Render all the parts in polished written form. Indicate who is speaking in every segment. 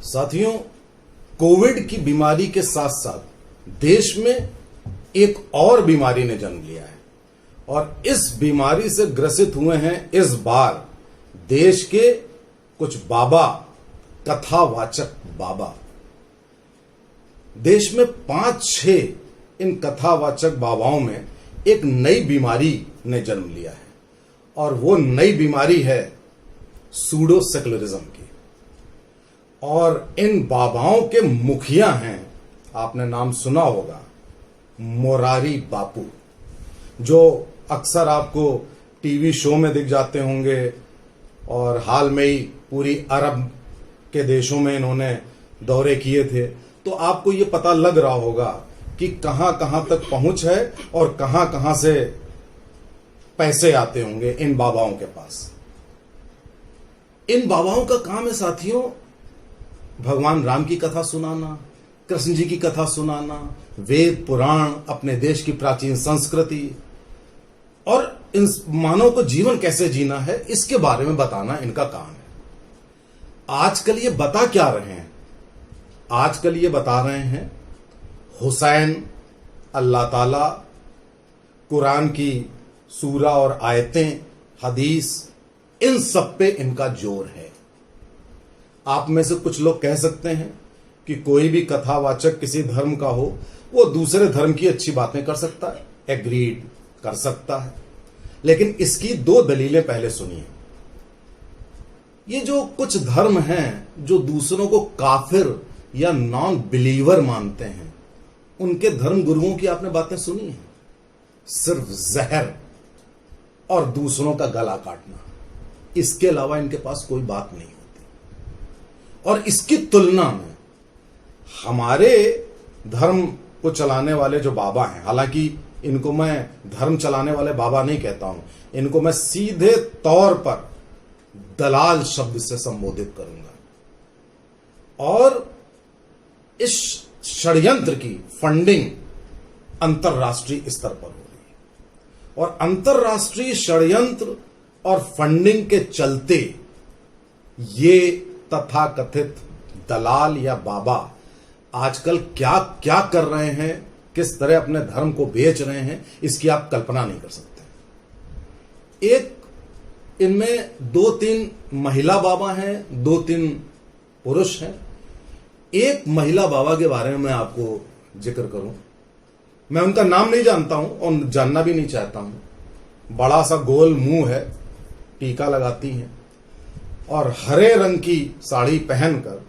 Speaker 1: साथियों, कोविड की बीमारी के साथ साथ देश में एक और बीमारी ने जन्म लिया है और इस बीमारी से ग्रसित हुए हैं इस बार देश के कुछ बाबा, कथावाचक बाबा। देश में 5-6 इन कथावाचक बाबाओं में एक नई बीमारी ने जन्म लिया है और वो नई बीमारी है सूडो सेकुलरिज्म की। और इन बाबाओं के मुखिया हैं, आपने नाम सुना होगा, मोरारी बापू, जो अक्सर आपको टीवी शो में दिख जाते होंगे और हाल में ही पूरी अरब के देशों में इन्होंने दौरे किए थे। तो आपको ये पता लग रहा होगा कि कहां कहां तक पहुंच है और कहां कहां से पैसे आते होंगे इन बाबाओं के पास। इन बाबाओं का काम है साथियों, भगवान राम की कथा सुनाना, कृष्ण जी की कथा सुनाना, वेद पुराण, अपने देश की प्राचीन संस्कृति और इन मानव को जीवन कैसे जीना है इसके बारे में बताना इनका काम है। आजकल ये बता क्या रहे हैं? आजकल ये बता रहे हैं हुसैन, अल्लाह ताला, कुरान की सूरा और आयतें, हदीस, इन सब पे इनका जोर है। आप में से कुछ लोग कह सकते हैं कि कोई भी कथावाचक किसी धर्म का हो वो दूसरे धर्म की अच्छी बातें कर सकता है, एग्रीड कर सकता है, लेकिन इसकी 2 दलीलें पहले सुनिए। ये जो कुछ धर्म हैं जो दूसरों को काफिर या नॉन बिलीवर मानते हैं, उनके धर्म गुरुओं की आपने बातें सुनी हैं? सिर्फ जहर और दूसरों का गला काटना, इसके अलावा इनके पास कोई बात नहीं होती। और इसकी तुलना में हमारे धर्म को चलाने वाले जो बाबा हैं, हालांकि इनको मैं धर्म चलाने वाले बाबा नहीं कहता हूं, इनको मैं सीधे तौर पर दलाल शब्द से संबोधित करूंगा। और इस षड्यंत्र की फंडिंग अंतरराष्ट्रीय स्तर पर हो रही है और अंतरराष्ट्रीय षड्यंत्र और फंडिंग के चलते ये तथाकथित दलाल या बाबा आजकल क्या क्या कर रहे हैं, किस तरह अपने धर्म को बेच रहे हैं, इसकी आप कल्पना नहीं कर सकते। एक इनमें 2-3 महिला बाबा हैं, 2-3 पुरुष हैं। एक महिला बाबा के बारे में मैं आपको जिक्र करूं, मैं उनका नाम नहीं जानता हूं और जानना भी नहीं चाहता हूं। बड़ा सा गोल मुंह है, टीका लगाती हैं और हरे रंग की साड़ी पहनकर,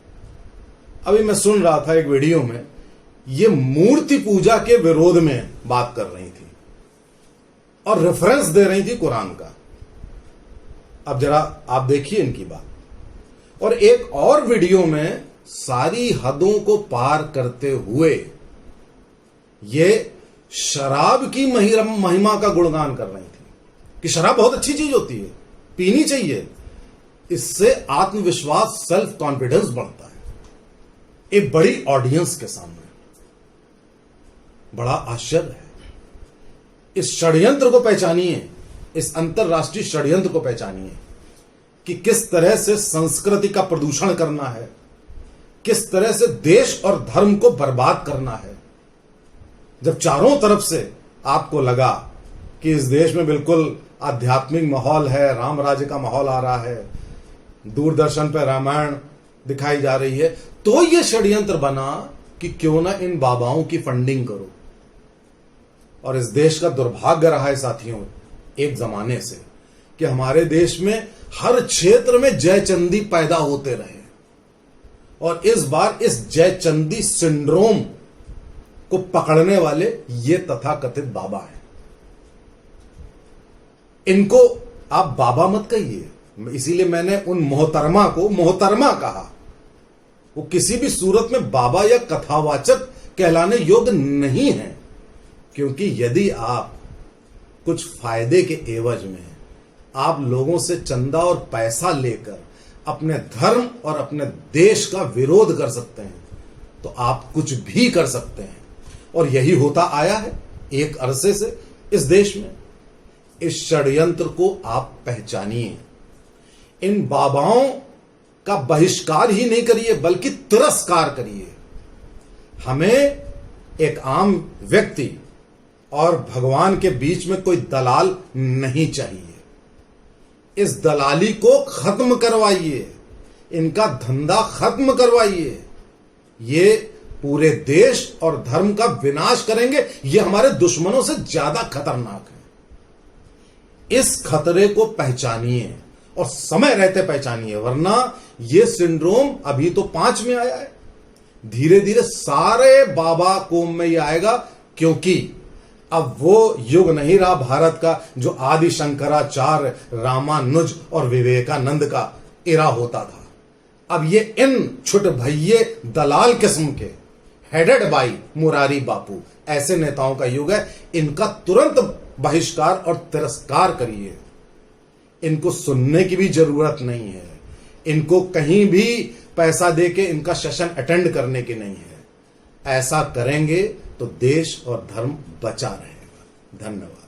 Speaker 1: अभी मैं सुन रहा था एक वीडियो में, ये मूर्ति पूजा के विरोध में बात कर रही थी और रेफरेंस दे रही थी कुरान का। अब जरा आप देखिए इनकी बात। और एक और वीडियो में सारी हदों को पार करते हुए ये शराब की महिमा का गुणगान कर रही थी कि शराब बहुत अच्छी चीज होती है, पीनी चाहिए, इससे आत्मविश्वास, सेल्फ कॉन्फिडेंस बढ़ता है। एक बड़ी ऑडियंस के सामने बड़ा आश्चर्य है। इस षड्यंत्र को पहचानिए, इस अंतरराष्ट्रीय षड्यंत्र को पहचानिए कि किस तरह से संस्कृति का प्रदूषण करना है, किस तरह से देश और धर्म को बर्बाद करना है। जब चारों तरफ से आपको लगा कि इस देश में बिल्कुल आध्यात्मिक माहौल है, राम राज्य का माहौल आ रहा है, दूरदर्शन पर रामायण दिखाई जा रही है, तो यह षड्यंत्र बना कि क्यों ना इन बाबाओं की फंडिंग करो। और इस देश का दुर्भाग्य रहा है साथियों एक जमाने से कि हमारे देश में हर क्षेत्र में जयचंदी पैदा होते रहे और इस बार इस जयचंदी सिंड्रोम को पकड़ने वाले ये तथाकथित बाबा हैं। इनको आप बाबा मत कहिए, इसीलिए मैंने उन मोहतरमा को मोहतरमा कहा। वो किसी भी सूरत में बाबा या कथावाचक कहलाने योग्य नहीं है, क्योंकि यदि आप कुछ फायदे के एवज में आप लोगों से चंदा और पैसा लेकर अपने धर्म और अपने देश का विरोध कर सकते हैं तो आप कुछ भी कर सकते हैं। और यही होता आया है एक अरसे से इस देश में। इस षड्यंत्र को आप पहचानिए। इन बाबाओं का बहिष्कार ही नहीं करिए बल्कि तिरस्कार करिए। हमें एक आम व्यक्ति और भगवान के बीच में कोई दलाल नहीं चाहिए। इस दलाली को खत्म करवाइए, इनका धंधा खत्म करवाइए। ये पूरे देश और धर्म का विनाश करेंगे। ये हमारे दुश्मनों से ज्यादा खतरनाक है। इस खतरे को पहचानिए और समय रहते पहचानिए, वरना ये सिंड्रोम अभी तो 5 में आया है, धीरे धीरे सारे बाबा कोम में ही आएगा। क्योंकि अब वो युग नहीं रहा भारत का जो आदि शंकराचार्य, रामानुज और विवेकानंद का इरा होता था। अब ये इन छुट भैये दलाल किस्म के, हेडेड बाई मुरारी बापू, ऐसे नेताओं का युग है। इनका तुरंत बहिष्कार और तिरस्कार करिए। इनको सुनने की भी जरूरत नहीं है, इनको कहीं भी पैसा देके इनका सेशन अटेंड करने की नहीं है। ऐसा करेंगे तो देश और धर्म बचा रहेगा। धन्यवाद।